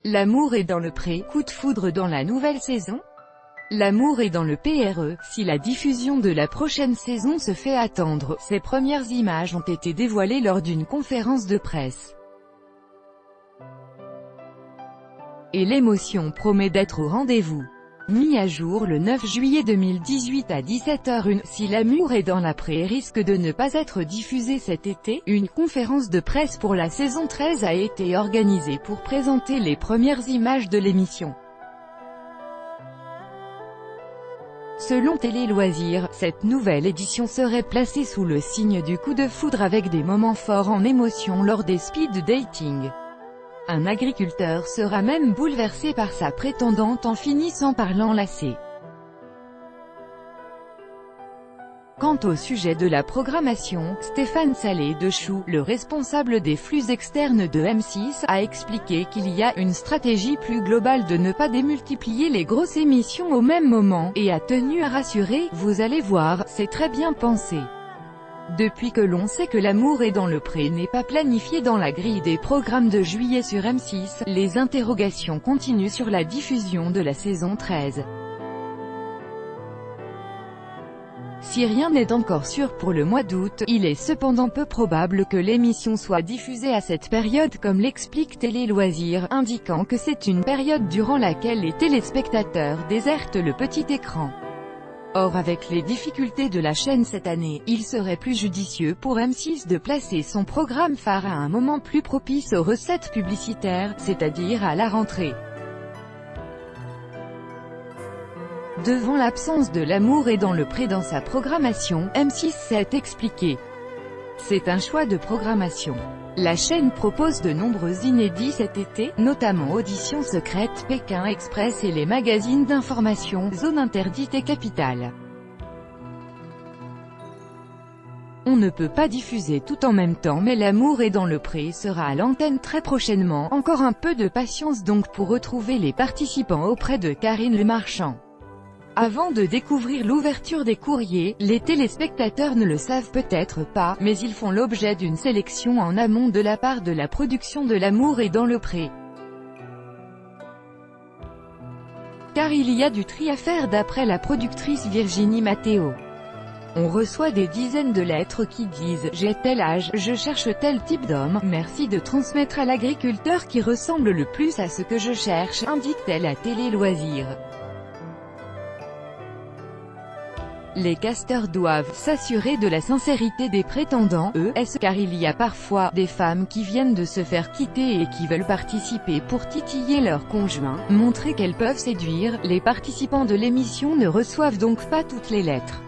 L'amour est dans le pré, coup de foudre dans la nouvelle saison. L'amour est dans le PRE, si la diffusion de la prochaine saison se fait attendre, ses premières images ont été dévoilées lors d'une conférence de presse. Et l'émotion promet d'être au rendez-vous. Mis à jour le 9 juillet 2018 à 17h01, si l'amour est dans la pré risque de ne pas être diffusé cet été, une conférence de presse pour la saison 13 a été organisée pour présenter les premières images de l'émission. Selon Télé Loisirs, cette nouvelle édition serait placée sous le signe du coup de foudre avec des moments forts en émotion lors des speed dating. Un agriculteur sera même bouleversé par sa prétendante en finissant par l'enlacer. Quant au sujet de la programmation, Stéphane Salé de Chou, le responsable des flux externes de M6, a expliqué qu'il y a une stratégie plus globale de ne pas démultiplier les grosses émissions au même moment, et a tenu à rassurer « Vous allez voir, c'est très bien pensé ». Depuis que l'on sait que l'amour est dans le pré n'est pas planifié dans la grille des programmes de juillet sur M6, les interrogations continuent sur la diffusion de la saison 13. Si rien n'est encore sûr pour le mois d'août, il est cependant peu probable que l'émission soit diffusée à cette période comme l'explique Télé Loisirs, indiquant que c'est une période durant laquelle les téléspectateurs désertent le petit écran. Or avec les difficultés de la chaîne cette année, il serait plus judicieux pour M6 de placer son programme phare à un moment plus propice aux recettes publicitaires, c'est-à-dire à la rentrée. Devant l'absence de l'amour et dans le pré dans sa programmation, M6 s'est expliqué. C'est un choix de programmation. La chaîne propose de nombreux inédits cet été, notamment Auditions secrètes, Pékin Express et les magazines d'information, Zone interdite et Capitale. On ne peut pas diffuser tout en même temps mais l'amour est dans le pré sera à l'antenne très prochainement, encore un peu de patience donc pour retrouver les participants auprès de Karine Le Marchand. Avant de découvrir l'ouverture des courriers, les téléspectateurs ne le savent peut-être pas, mais ils font l'objet d'une sélection en amont de la part de la production de l'amour et dans le pré. Car il y a du tri à faire d'après la productrice Virginie Matteo. On reçoit des dizaines de lettres qui disent « J'ai tel âge, je cherche tel type d'homme, merci de transmettre à l'agriculteur qui ressemble le plus à ce que je cherche », indique-t-elle à Télé Loisirs. Les casteurs doivent s'assurer de la sincérité des prétendants, car il y a parfois des femmes qui viennent de se faire quitter et qui veulent participer pour titiller leur conjoint, montrer qu'elles peuvent séduire. Les participants de l'émission ne reçoivent donc pas toutes les lettres.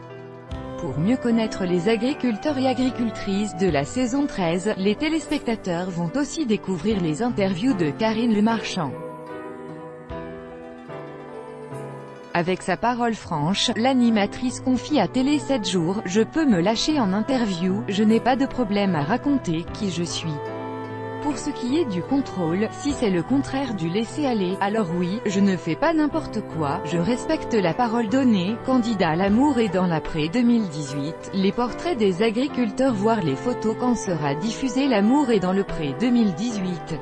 Pour mieux connaître les agriculteurs et agricultrices de la saison 13, les téléspectateurs vont aussi découvrir les interviews de Karine Le Marchand. Avec sa parole franche, l'animatrice confie à Télé 7 jours « Je peux me lâcher en interview, je n'ai pas de problème à raconter qui je suis. Pour ce qui est du contrôle, si c'est le contraire du laisser-aller, alors oui, je ne fais pas n'importe quoi, je respecte la parole donnée ». Candidat à l'amour et dans l'après 2018, les portraits des agriculteurs voire les photos quand sera diffusé l'amour et dans le pré 2018.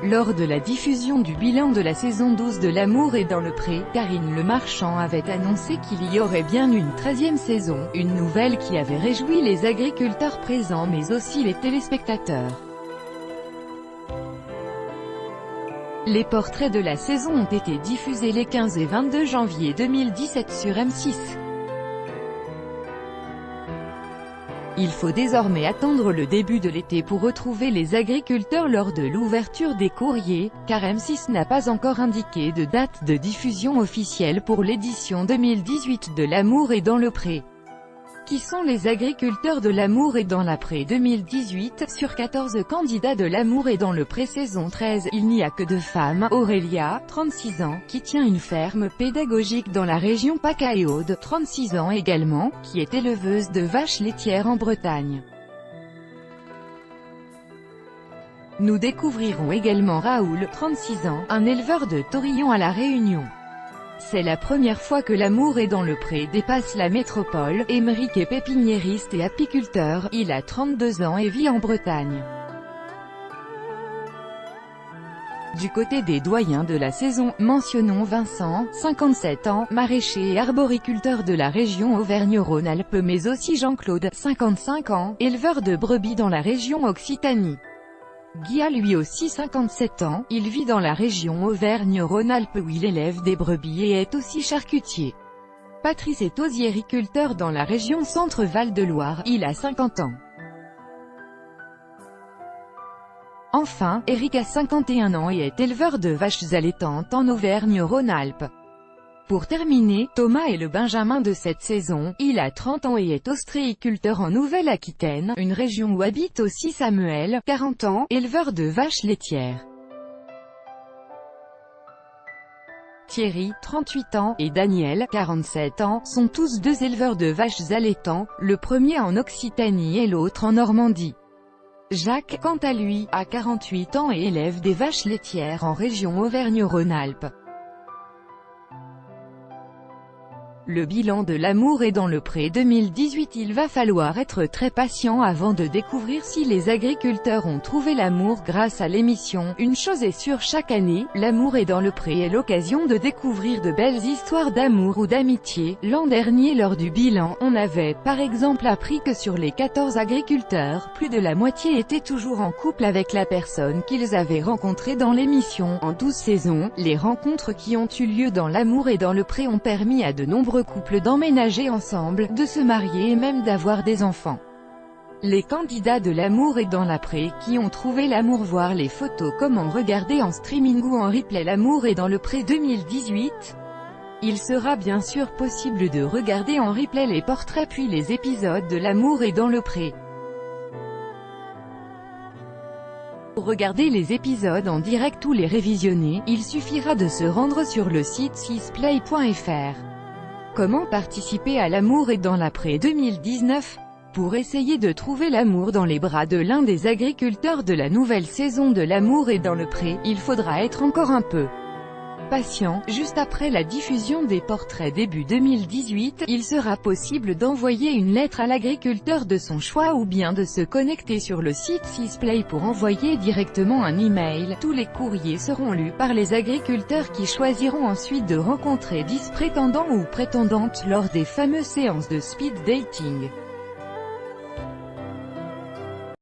Lors de la diffusion du bilan de la saison 12 de l'amour et dans le pré, Karine Le Marchand avait annoncé qu'il y aurait bien une 13e saison, une nouvelle qui avait réjoui les agriculteurs présents mais aussi les téléspectateurs. Les portraits de la saison ont été diffusés les 15 et 22 janvier 2017 sur M6. Il faut désormais attendre le début de l'été pour retrouver les agriculteurs lors de l'ouverture des courriers, car M6 n'a pas encore indiqué de date de diffusion officielle pour l'édition 2018 de l'amour et dans le pré. Qui sont les agriculteurs de l'amour et dans l'après 2018? Sur 14 candidats de l'amour et dans le pré saison 13, il n'y a que 2 femmes, Aurélia, 36 ans, qui tient une ferme pédagogique dans la région PACA et Aude, 36 ans également, qui est éleveuse de vaches laitières en Bretagne. Nous découvrirons également Raoul, 36 ans, un éleveur de taurillons à La Réunion. C'est la première fois que l'amour est dans le pré dépasse la métropole. Émeric est pépiniériste et apiculteur, il a 32 ans et vit en Bretagne. Du côté des doyens de la saison, mentionnons Vincent, 57 ans, maraîcher et arboriculteur de la région Auvergne-Rhône-Alpes, mais aussi Jean-Claude, 55 ans, éleveur de brebis dans la région Occitanie. Guy a lui aussi 57 ans, il vit dans la région Auvergne-Rhône-Alpes où il élève des brebis et est aussi charcutier. Patrice est osiericulteur dans la région Centre-Val de Loire, il a 50 ans. Enfin, Eric a 51 ans et est éleveur de vaches allaitantes en Auvergne-Rhône-Alpes. Pour terminer, Thomas est le benjamin de cette saison, il a 30 ans et est ostréiculteur en Nouvelle-Aquitaine, une région où habite aussi Samuel, 40 ans, éleveur de vaches laitières. Thierry, 38 ans, et Daniel, 47 ans, sont tous deux éleveurs de vaches allaitantes, le premier en Occitanie et l'autre en Normandie. Jacques, quant à lui, a 48 ans et élève des vaches laitières en région Auvergne-Rhône-Alpes. Le bilan de l'amour est dans le pré 2018. Il va falloir être très patient avant de découvrir si les agriculteurs ont trouvé l'amour grâce à l'émission. Une chose est sûre, chaque année, l'amour est dans le pré est l'occasion de découvrir de belles histoires d'amour ou d'amitié. L'an dernier, lors du bilan, on avait, par exemple, appris que sur les 14 agriculteurs, plus de la moitié étaient toujours en couple avec la personne qu'ils avaient rencontrée dans l'émission. En 12 saisons, les rencontres qui ont eu lieu dans l'amour et dans le pré ont permis à de nombreux couples d'emménager ensemble, de se marier et même d'avoir des enfants. Les candidats de l'amour et dans l'après qui ont trouvé l'amour, voir les photos, comment regarder en streaming ou en replay l'amour et dans le pré 2018. Il sera bien sûr possible de regarder en replay les portraits puis les épisodes de l'amour et dans le pré. Pour regarder les épisodes en direct ou les révisionner, il suffira de se rendre sur le site sisplay.fr. Comment participer à l'amour et dans l'après 2019? Pour essayer de trouver l'amour dans les bras de l'un des agriculteurs de la nouvelle saison de l'amour et dans le pré, il faudra être encore un peu patient. Juste après la diffusion des portraits début 2018, il sera possible d'envoyer une lettre à l'agriculteur de son choix ou bien de se connecter sur le site Sisplay pour envoyer directement un email. Tous les courriers seront lus par les agriculteurs qui choisiront ensuite de rencontrer 10 prétendants ou prétendantes lors des fameuses séances de speed dating.